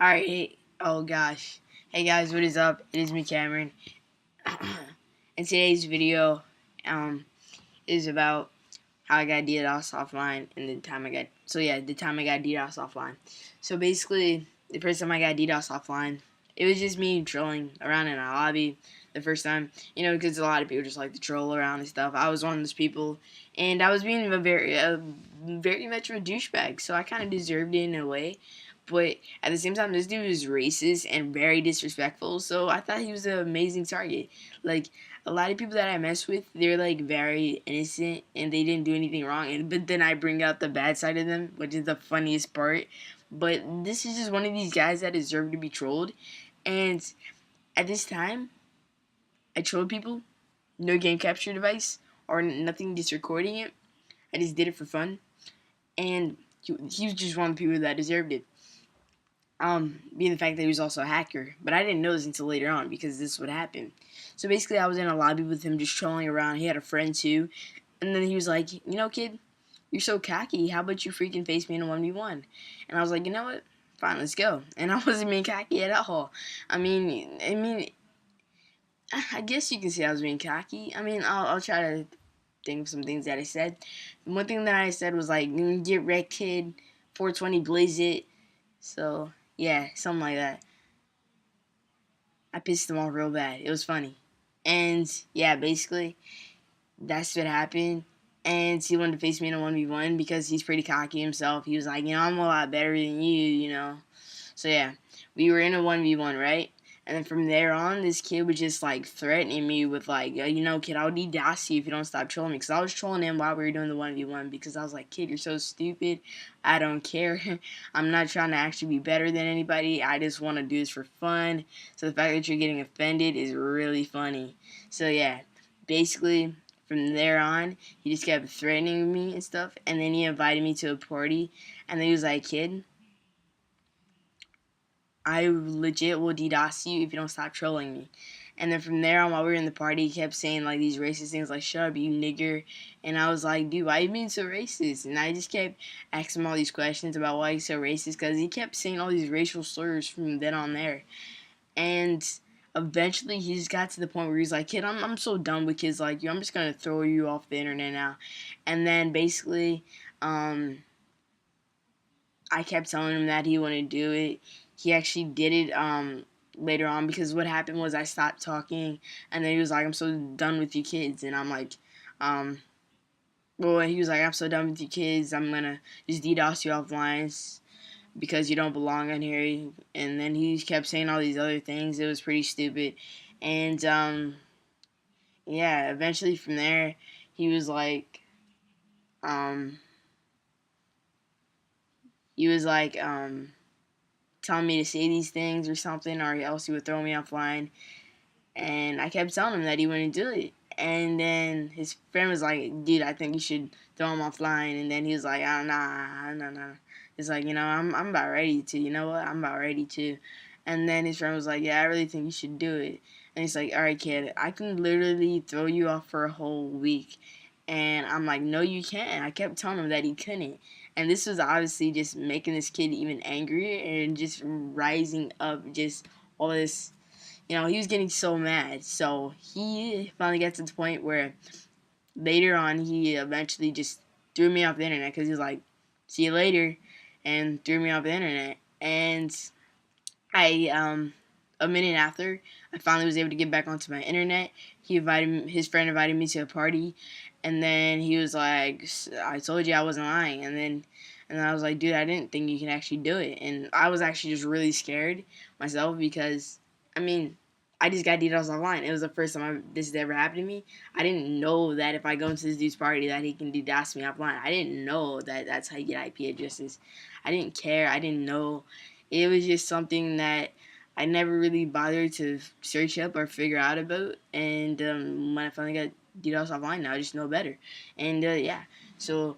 Alright, oh gosh. Hey guys, what is up? It is me, Cameron. And today's video is about how I got DDoS offline and the time I got DDoS offline. So basically, the first time I got DDoS offline, it was just me trolling around in a lobby the first time, because a lot of people just like to troll around and stuff. I was one of those people, and I was being very much of a douchebag, so I kind of deserved it in a way. But at the same time, this dude was racist and very disrespectful, so I thought he was an amazing target. Like, a lot of people that I mess with, they're like very innocent and they didn't do anything wrong. But then I bring out the bad side of them, which is the funniest part. But this is just one of these guys that deserve to be trolled. And at this time, I trolled people, no game capture device or nothing, just recording it. I just did it for fun, and he was just one of the people that deserved it. Being the fact that he was also a hacker. But I didn't know this until later on because this would happen. So basically, I was in a lobby with him just trolling around. He had a friend too. And then he was like, kid, you're so cocky. How about you freaking face me in a 1v1? And I was like, you know what? Fine, let's go. And I wasn't being cocky at all. I guess you can say I was being cocky. I'll try to think of some things that I said. One thing that I said was like, get wrecked, kid. 420, blaze it. So, yeah, something like that. I pissed him off real bad. It was funny. And, yeah, basically, that's what happened. And he wanted to face me in a 1v1 because he's pretty cocky himself. He was like, I'm a lot better than you. So, yeah, we were in a 1v1, right? And then from there on, this kid was just, like, threatening me with, like, kid, I'll DDoS you if you don't stop trolling me. Because I was trolling him while we were doing the 1v1 because I was like, kid, you're so stupid. I don't care. I'm not trying to actually be better than anybody. I just want to do this for fun. So the fact that you're getting offended is really funny. So, yeah, basically, from there on, he just kept threatening me and stuff. And then he invited me to a party. And then he was like, kid, I legit will DDoS you if you don't stop trolling me. And then from there on, while we were in the party, he kept saying like these racist things like, shut up, you nigger. And I was like, dude, why are you being so racist? And I just kept asking him all these questions about why he's so racist, because he kept saying all these racial slurs from then on there. And eventually he just got to the point where he's like, kid, I'm so done with kids like you. I'm just going to throw you off the internet now. And then basically, I kept telling him that he wouldn't do it. He actually did it later on, because what happened was I stopped talking, and then he was like, I'm so done with you kids. And I'm like, he was like, I'm so done with you kids. I'm going to just DDoS you offline because you don't belong on here. And then he kept saying all these other things. It was pretty stupid. And yeah, eventually from there, he was like, um, he was like, telling me to say these things or something, or else he would throw me offline. And I kept telling him that he wouldn't do it. And then his friend was like, dude, I think you should throw him offline. And then he was like, oh, nah. He's like, I'm about ready to. You know what? I'm about ready to. And then his friend was like, yeah, I really think you should do it. And he's like, all right, kid, I can literally throw you off for a whole week. And I'm like, no, you can't. I kept telling him that he couldn't. And this was obviously just making this kid even angrier and just rising up just all this. He was getting so mad. So he finally got to the point where later on he eventually just threw me off the internet, because he was like, see you later, and threw me off the internet. And a minute after, I finally was able to get back onto my internet. His friend invited me to a party, and then he was like, I told you I wasn't lying. And I was like, dude, I didn't think you can actually do it. And I was actually just really scared myself, because I just got DDoS online. It was the first time this has ever happened to me. I didn't know that if I go into this dude's party that he can DDoS me offline. I didn't know that that's how you get IP addresses. I didn't care. I didn't know. It was just something that I never really bothered to search up or figure out about. And when I finally got DDoS offline, now I just know better. And yeah, so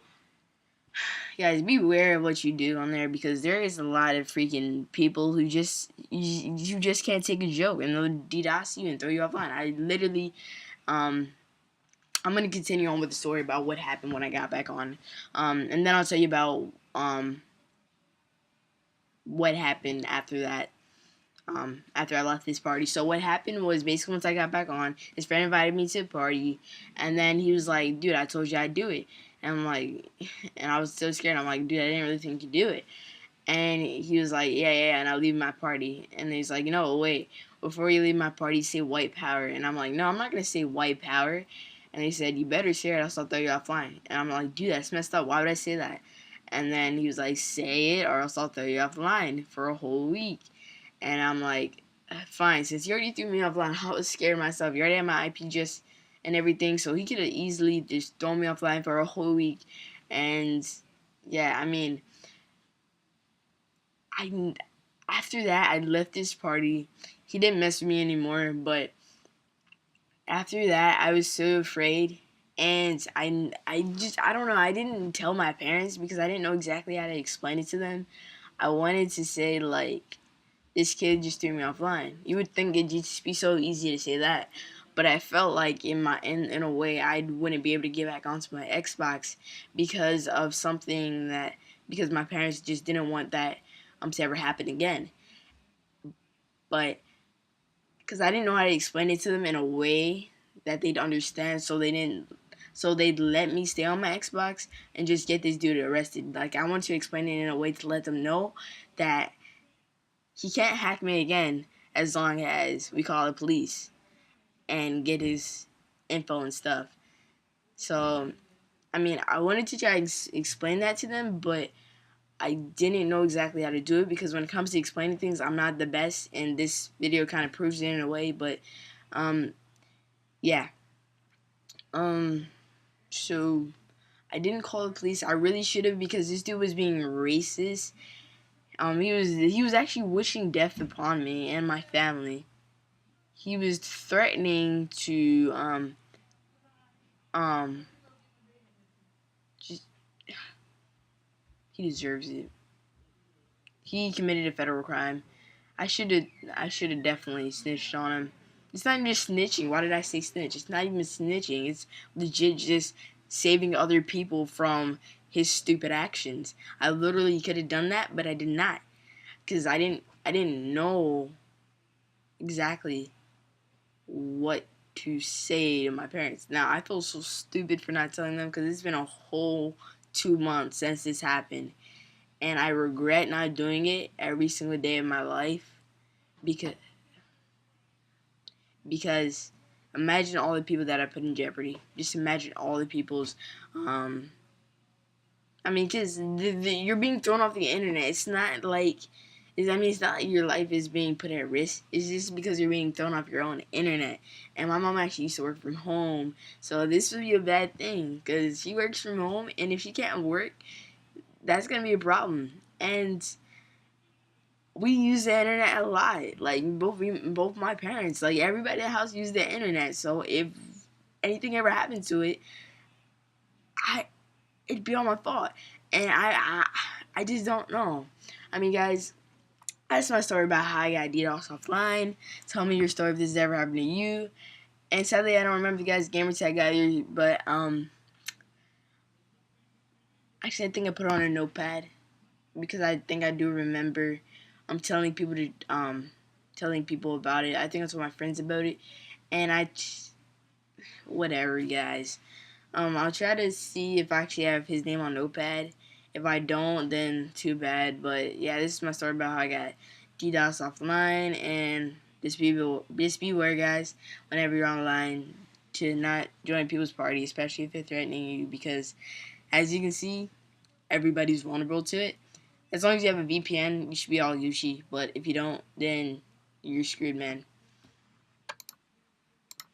guys, be aware of what you do on there, because there is a lot of freaking people who you just can't take a joke, and they'll DDoS you and throw you offline. I literally, I'm gonna continue on with the story about what happened when I got back on, and then I'll tell you about what happened after that. After I left this party. So what happened was basically once I got back on, his friend invited me to the party, and then he was like, "Dude, I told you I'd do it," and I'm like, and I was so scared. I'm like, "Dude, I didn't really think you'd do it," and he was like, "Yeah," and I'll leave my party, and he's like, "No, wait, before you leave my party, say white power," and I'm like, "No, I'm not gonna say white power," and he said, "You better say it, else I'll throw you offline," and I'm like, "Dude, that's messed up. Why would I say that?" And then he was like, "Say it, or else I'll throw you offline for a whole week." And I'm like, fine, since you already threw me offline, I was scared myself. You already had my IP just and everything, so he could have easily just thrown me offline for a whole week. And yeah, I mean, I after that I left this party. He didn't mess with me anymore, but after that I was so afraid. And I don't know, I didn't tell my parents because I didn't know exactly how to explain it to them. I wanted to say like, this kid just threw me offline. You would think it'd just be so easy to say that, but I felt like in a way I wouldn't be able to get back onto my Xbox because of something that because my parents just didn't want that to ever happen again. But because I didn't know how to explain it to them in a way that they'd understand, so they'd let me stay on my Xbox and just get this dude arrested. Like I want to explain it in a way to let them know that he can't hack me again as long as we call the police and get his info and stuff. So, I mean, I wanted to try to explain that to them, but I didn't know exactly how to do it because when it comes to explaining things, I'm not the best, and this video kind of proves it in a way. But, um, yeah. Um, so I didn't call the police. I really should have because this dude was being racist. He was actually wishing death upon me and my family. He was threatening to um just he deserves it. He committed a federal crime. I should have definitely snitched on him. It's not even just snitching. Why did I say snitch? It's not even snitching. It's legit just saving other people from his stupid actions. I literally could have done that, but I did not because I didn't know exactly what to say to my parents. Now, I feel so stupid for not telling them because it's been a whole 2 months since this happened. And I regret not doing it every single day of my life because because imagine all the people that I put in jeopardy. Just imagine all the people's I mean, because you're being thrown off the internet. It's not like it's not like your life is being put at risk. It's just because you're being thrown off your own internet. And my mom actually used to work from home, so this would be a bad thing because she works from home, and if she can't work, that's gonna be a problem. And we use the internet a lot. Like both my parents, like everybody in the house used the internet. So if anything ever happened to it, I it'd be all my fault. And I just don't know. I mean, guys, that's my story about how I got DDoS offline. Tell me your story if this has ever happened to you. And sadly, I don't remember the guy's gamer tag either. But actually, I think I put it on a notepad because I think I do remember. Telling people telling people about it. I think I told my friends about it, and whatever, guys. I'll try to see if I actually have his name on notepad. If I don't, then too bad. But yeah, this is my story about how I got DDoS offline, and just beware, guys, whenever you're online, to not join people's party, especially if they're threatening you, because as you can see, everybody's vulnerable to it. As long as you have a VPN, you should be all Gucci. But if you don't, then you're screwed, man.